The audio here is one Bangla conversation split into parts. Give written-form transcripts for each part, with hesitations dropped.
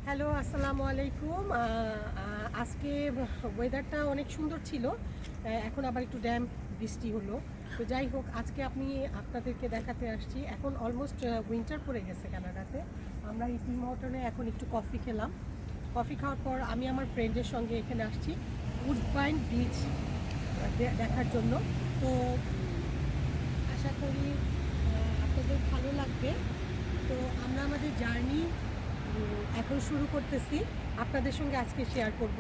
হ্যালো, আসসালামু আলাইকুম। আজকে ওয়েদারটা অনেক সুন্দর ছিল। এখন আবার একটু বৃষ্টি হলো। তো যাই হোক, আজকে আপনাদেরকে দেখাতে আসছি। এখন অলমোস্ট উইন্টার পড়ে গেছে কানাডাতে। আমরা এই টিম হর্টনে এখন একটু কফি খেলাম। কফি খাওয়ার পর আমি আমার ফ্রেন্ডের সঙ্গে এখানে আসছি উডবাইন বিচ দেখার জন্য। তো আশা করি আপনাদের ভালো লাগবে। তো আমরা আমাদের জার্নি এখন শুরু করতেছি। আপনাদের সঙ্গে আজকে শেয়ার করব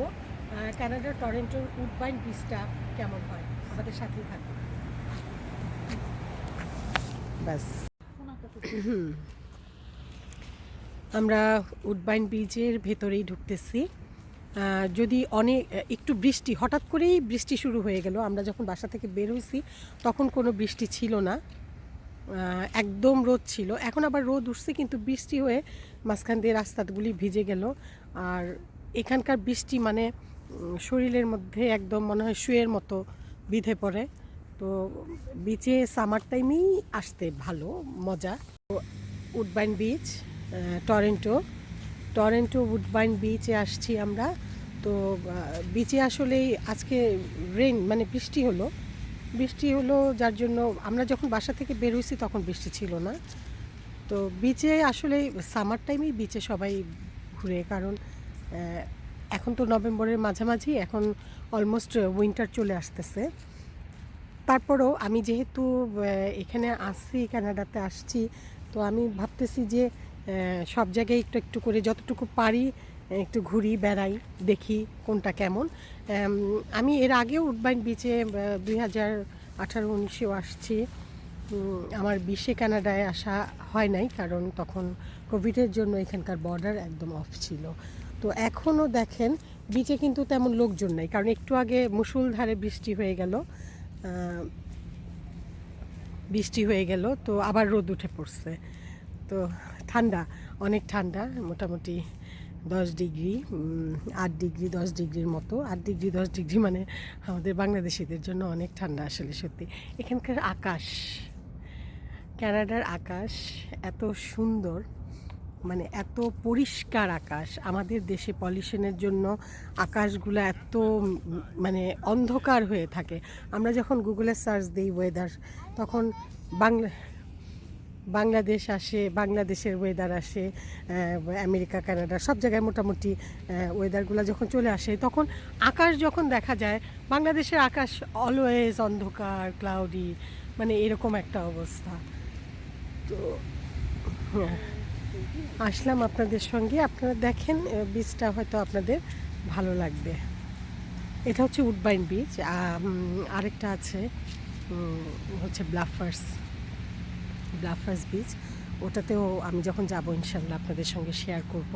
কানাডার টরন্টোর উডবাইন বিচটা কেমন হয়। আমাদের সাথেই থাকুন। ব্যাস, আমরা উডবাইন বিচের ভেতরেই ঢুকতেছি। যদি একটু বৃষ্টি, হঠাৎ করেই বৃষ্টি শুরু হয়ে গেল। আমরা যখন বাসা থেকে বের হয়েছি তখন কোনো বৃষ্টি ছিল না, একদম রোদ ছিল। এখন আবার রোদ উঠছে, কিন্তু বৃষ্টি হয়ে মাঝখান দিয়ে রাস্তাগুলি ভিজে গেল। আর এখানকার বৃষ্টি মানে শরীরের মধ্যে একদম মনে হয় শুয়ের মতো বিঁধে পড়ে। তো বিচে সামার টাইমেই আসতে ভালো মজা। উডবাইন বিচ, টরন্টো টরন্টো উডবাইন বিচে আসছি আমরা। তো বিচে আসলেই আজকে মানে বৃষ্টি হলো, যার জন্য আমরা যখন বাসা থেকে বের হয়েছি তখন বৃষ্টি ছিল না। তো বিচে আসলে সামার টাইমেই বিচে সবাই ঘুরে, কারণ এখন তো নভেম্বরের মাঝামাঝি, এখন অলমোস্ট উইন্টার চলে আসতেছে। তারপরেও আমি যেহেতু এখানে আসছি, কানাডাতে আসছি, তো আমি ভাবতেছি যে সব জায়গায় একটু একটু করে যতটুকু পারি একটু ঘুরি, বেড়াই, দেখি কোনটা কেমন। আমি এর আগেও উডবাইন বিচে 2018-19-এও আসছি। আমার 20-এ কানাডায় আসা হয় নাই, কারণ তখন কোভিডের জন্য এখানকার বর্ডার একদম অফ ছিল। তো এখনও দেখেন বিচে কিন্তু তেমন লোকজন নেই, কারণ একটু আগে মুষলধারে বৃষ্টি হয়ে গেল, তো আবার রোদ উঠে পড়ছে। তো ঠান্ডা, অনেক ঠান্ডা, মোটামুটি 10 ডিগ্রি, 8 ডিগ্রি 10 ডিগ্রির মতো। 8 ডিগ্রি 10 ডিগ্রি মানে আমাদের বাংলাদেশিদের জন্য অনেক ঠান্ডা আসলে। সত্যি এখানকার আকাশ, কানাডার আকাশ এত সুন্দর, মানে এত পরিষ্কার আকাশ। আমাদের দেশে পলিউশনের জন্য আকাশগুলো এত মানে অন্ধকার হয়ে থাকে। আমরা যখন গুগলে সার্চ দিই ওয়েদার, তখন বাংলাদেশ আসে, বাংলাদেশের ওয়েদার আসে, আমেরিকা, কানাডা সব জায়গায় মোটামুটি ওয়েদারগুলো যখন চলে আসে, তখন আকাশ যখন দেখা যায়, বাংলাদেশের আকাশ অলওয়েজ অন্ধকার, ক্লাউডি, মানে এরকম একটা অবস্থা। তো আসলাম আপনাদের সঙ্গে, আপনারা দেখেন বিচটা হয়তো আপনাদের ভালো লাগবে। এটা হচ্ছে উডবাইন বিচ। আরেকটা আছে হচ্ছে ব্লাফার্স বিচ। ওটাতেও আমি যখন যাব ইনশাল্লাহ আপনাদের সঙ্গে শেয়ার করব।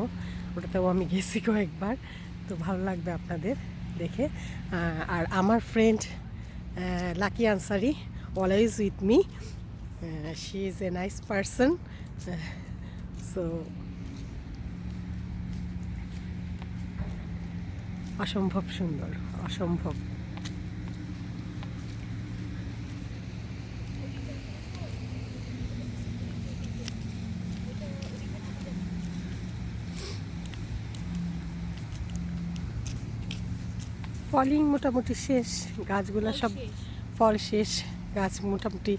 ওটাতেও আমি গেছি কয়েকবার, তো ভালো লাগবে আপনাদের দেখে। আর আমার friend lucky Ansari always with me, she is a nice person. So অসম্ভব সুন্দর, অসম্ভব। ফলিং মোটামুটি শেষ, গাছগুলো সব ফল শেষ, গাছ মোটামুটি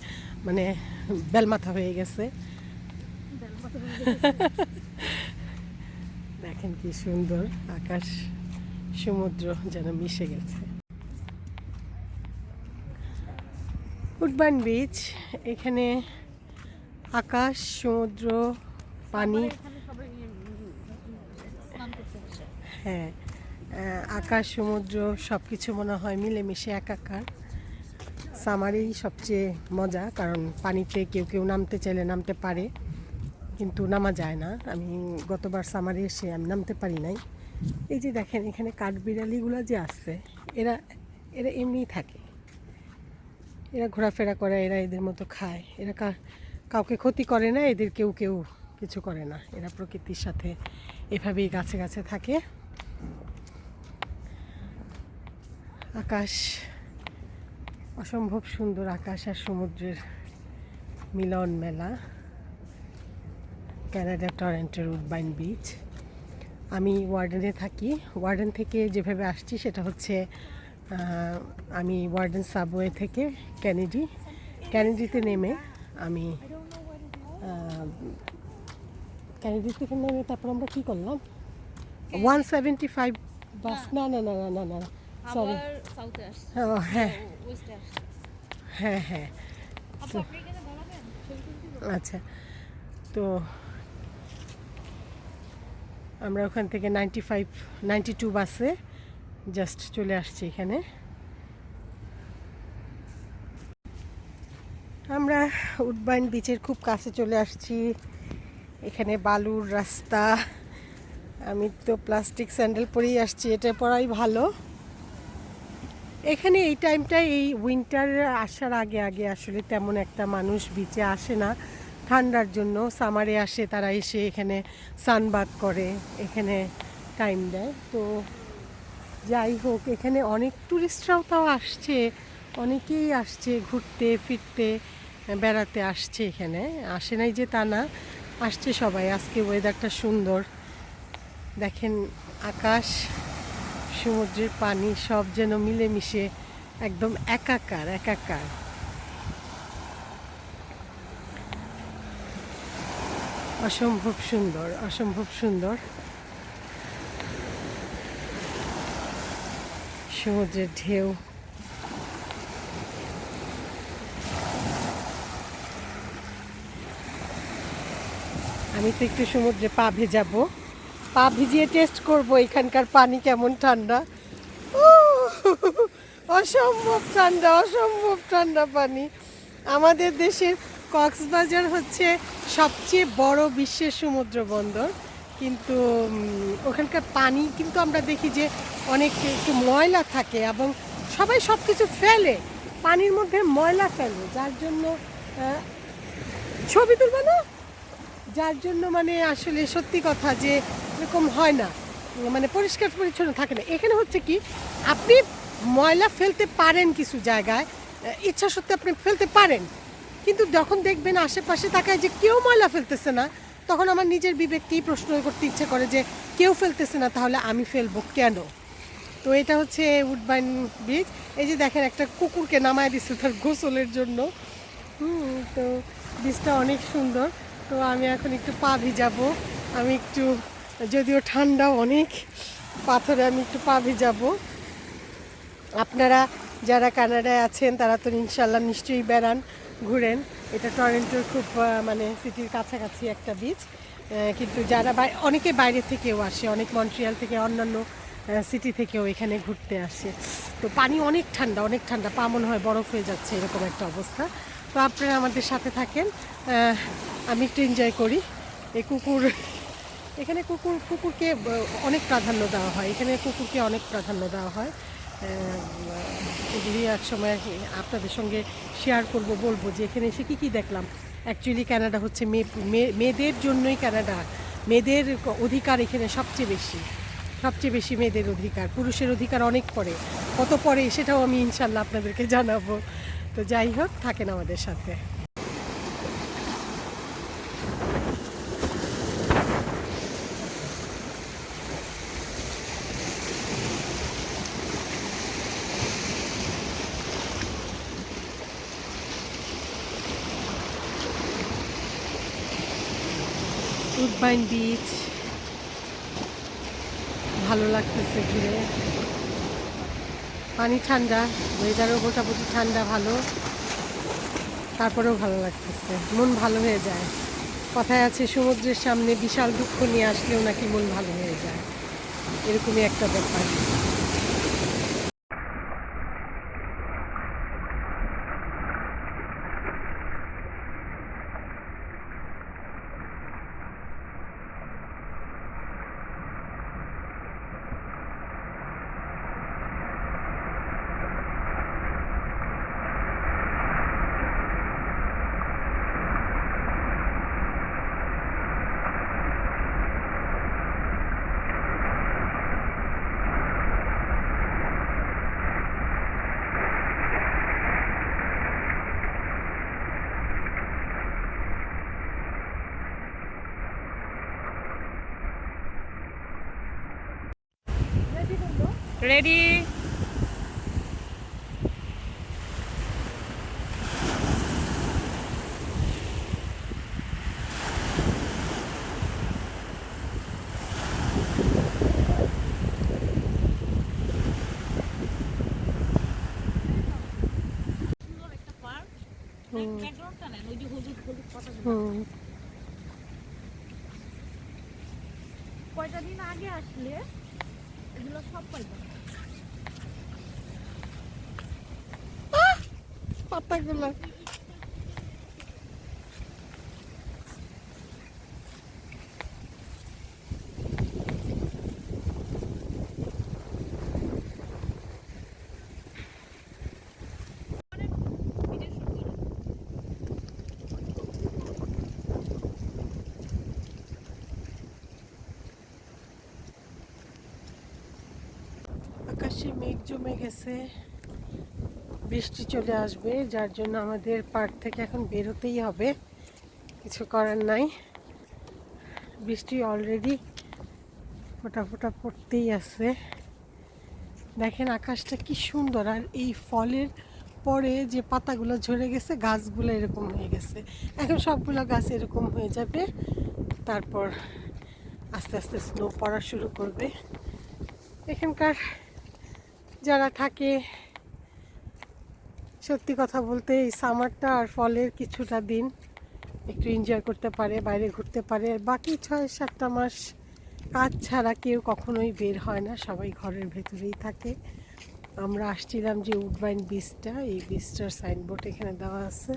মানে বেলমাথা হয়ে গেছে। দেখেন কি সুন্দর আকাশ, সমুদ্র যেন মিশে গেছে। উডবাইন বিচ, এখানে আকাশ, সমুদ্র, পানি, হ্যাঁ, আকাশ সমুদ্র সব কিছু মনে হয় মিলেমিশে একাকার। সামারেই সবচেয়ে মজা, কারণ পানিতে কেউ কেউ নামতে চাইলে নামতে পারে, কিন্তু নামা যায় না। আমি গতবার সামারে এসে আমি নামতে পারি নাই। এই যে দেখেন এখানে কাঠবিড়ালিগুলো যে আছে, এরা এরা এমনিই থাকে, এরা ঘোরাফেরা করে, এরা এদের মতো খায়, এরা কাউকে ক্ষতি করে না, এদের কেউ কেউ কিছু করে না। এরা প্রকৃতির সাথে এভাবেই গাছে গাছে থাকে। আকাশ অসম্ভব সুন্দর, আকাশ আর সমুদ্রের মিলন মেলা, কানাডা টরন্টোর উডবাইন বিচ। আমি ওয়ার্ডেনে থাকি। ওয়ার্ডেন থেকে যেভাবে আসছি সেটা হচ্ছে আমি ওয়ার্ডেন সাবওয়ে থেকে ক্যানেডিতে নেমে আমি ক্যানেডি থেকে নেমে তারপর আমরা কী করলাম 175 বাস না না না না না না সরি হ্যাঁ হ্যাঁ হ্যাঁ আচ্ছা তো আমরা ওখান থেকে 92 বাসে জাস্ট চলে আসছি এখানে। আমরা উডবাইন বিচের খুব কাছে চলে আসছি। এখানে বালুর রাস্তা, আমি তো প্লাস্টিক স্যান্ডেল পরেই আসছি, এটা পরাই ভালো। এখানে এই টাইমটায় এই উইন্টার আসার আগে আগে আসলে তেমন একটা মানুষ বিচে আসে না ঠান্ডার জন্য। সামারে আসে, তারা এসে এখানে সানবাথ করে, এখানে টাইম দেয়। তো যাই হোক, এখানে অনেক টুরিস্টরাও তাও আসছে, অনেকেই আসছে ঘুরতে ফিরতে, বেড়াতে আসছে। এখানে আসে নাই যে তা না, আসছে সবাই। আজকে ওয়েদারটা সুন্দর, দেখেন আকাশ সমুদ্রের পানি সব যেন মিলেমিশে একদম একাকার একাকার। অসম্ভব সুন্দর, অসম্ভব সুন্দর সমুদ্রের ঢেউ। আমি তো একটু সমুদ্রে পা ভেজাবো, পা ভিজিয়ে টেস্ট করব এখানকার পানি কেমন ঠান্ডা। অসম্ভব ঠান্ডা, অসম্ভব ঠান্ডা পানি। আমাদের দেশের কক্সবাজার হচ্ছে সবচেয়ে বড় বিশ্বের সমুদ্র বন্দর, কিন্তু ওখানকার পানি কিন্তু আমরা দেখি যে অনেক একটু ময়লা থাকে এবং সবাই সব কিছু ফেলে, পানির মধ্যে ময়লা ফেলে, যার জন্য ছবি তুলব না, যার জন্য মানে আসলে সত্যি কথা যে এরকম হয় না, মানে পরিষ্কার পরিচ্ছন্ন থাকে না। এখানে হচ্ছে কি, আপনি ময়লা ফেলতে পারেন কিছু জায়গায়, ইচ্ছা সত্যি আপনি ফেলতে পারেন, কিন্তু যখন দেখবেন আশেপাশে তাকায় যে কেউ ময়লা ফেলতেছে না, তখন আমার নিজের বিবেককেই প্রশ্ন করতে ইচ্ছে করে যে কেউ ফেলতেছে না, তাহলে আমি ফেলবো কেন? তো এটা হচ্ছে উডবাইন বিচ। এই যে দেখেন একটা কুকুরকে নামায় দিচ্ছে তার গোসলের জন্য। তো বিচটা অনেক সুন্দর। তো আমি এখন একটু পা ভিজাবো, আমি একটু, যদিও ঠান্ডা অনেক, পাথরে আমি একটু পা ভিজাবো। আপনারা যারা কানাডায় আছেন তারা তো ইনশাল্লাহ নিশ্চয়ই বেড়ান, ঘুরেন। এটা টরন্টোর খুব মানে সিটির কাছাকাছি একটা বিচ, কিন্তু যারা অনেকে বাইরে থেকেও আসে, অনেক মন্ট্রিয়াল থেকে, অন্যান্য সিটি থেকেও এখানে ঘুরতে আসে। তো পানি অনেক ঠান্ডা, অনেক ঠান্ডা, পা মনে হয় বরফ হয়ে যাচ্ছে, এরকম একটা অবস্থা। তো আপনারা আমাদের সাথে থাকেন, আমি একটু এনজয় করি। এই কুকুর, এখানে কুকুরকে অনেক প্রাধান্য দেওয়া হয়, এখানে কুকুরকে অনেক প্রাধান্য দেওয়া হয়। এগুলি এক সময় আপনাদের সঙ্গে শেয়ার করব, বলবো যে এখানে এসে কী কী দেখলাম। অ্যাকচুয়ালি কানাডা হচ্ছে মেয়েদের জন্যই কানাডা, মেয়েদের অধিকার এখানে সবচেয়ে বেশি, সবচেয়ে বেশি মেয়েদের অধিকার, পুরুষের অধিকার অনেক পরে, কত পরে সেটাও আমি ইনশাল্লাহ আপনাদেরকে জানাবো। তো যাই হোক, থাকেন আমাদের সাথে। উডবাইন বিচ, ভালো লাগতেছে ঘুরে, পানি ঠান্ডা, ওয়েদারও মোটামুটি ঠান্ডা, ভালো, তারপরেও ভালো লাগতেছে, মন ভালো হয়ে যায়। কথায় আছে সমুদ্রের সামনে বিশাল দুঃখ নিয়ে আসলেও নাকি মন ভালো হয়ে যায়, এরকমই একটা ব্যাপার। রেডি? কয়টা দিন আগে আসলে এগুলো সব পাইবা। পাতাগুলো আকাশে মেঘ জমে গেছে, বৃষ্টি চলে আসবে, যার জন্য আমাদের পার্ক থেকে এখন বের হতেই হবে, কিছু করার নাই। বৃষ্টি অলরেডি ফোঁটা ফোঁটা পড়তেই আছে। দেখেন আকাশটা কি সুন্দর, আর এই ফলের পরে যে পাতাগুলো ঝরে গেছে, গাছগুলো এরকম হয়ে গেছে। এখন সবগুলো গাছ এরকম হয়ে যাবে, তারপর আস্তে আস্তে স্নো পড়া শুরু করবে। এখানকার যারা থাকে, সত্যি কথা বলতে এই সামারটা আর ফলের কিছুটা দিন একটু এনজয় করতে পারে, বাইরে ঘুরতে পারে। বাকি 6-7টা মাস কাজ ছাড়া কেউ কখনোই বের হয় না, সবাই ঘরের ভেতরেই থাকে। আমরা আসছিলাম যে উডবাইন বিচটা, এই বিচটার সাইনবোর্ড এখানে দেওয়া আছে।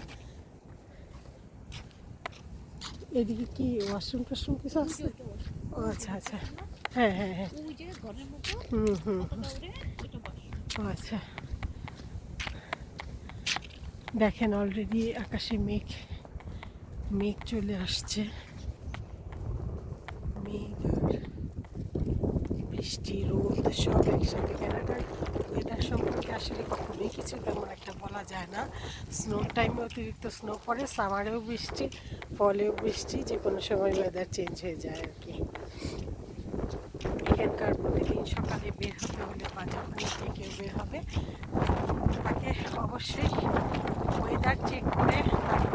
এদিকে কি ওয়াশরুম টাশরুম কিছু আছে? ও আচ্ছা আচ্ছা, হ্যাঁ হ্যাঁ হ্যাঁ, হুম হুম, ও আচ্ছা। দেখেন অলরেডি আকাশে মেঘ মেঘ চলে আসছে, মেঘ আর বৃষ্টি রোদ সব একসাথে। কানাডার ওয়েদার সম্পর্কে আসলে কখনোই কিছু তেমন একটা বলা যায় না। স্নোর টাইমে অতিরিক্ত স্নো পড়ে, সামারেও বৃষ্টি, ফলেও বৃষ্টি, যে কোনো সময় ওয়েদার চেঞ্জ হয়ে যায় আর কি। এখানকার প্রতিদিন সকালে বের হতে হলে বা যখনই যে কেউ বের হবে, তাকে অবশ্যই ওয়েদার চেক করে তারপর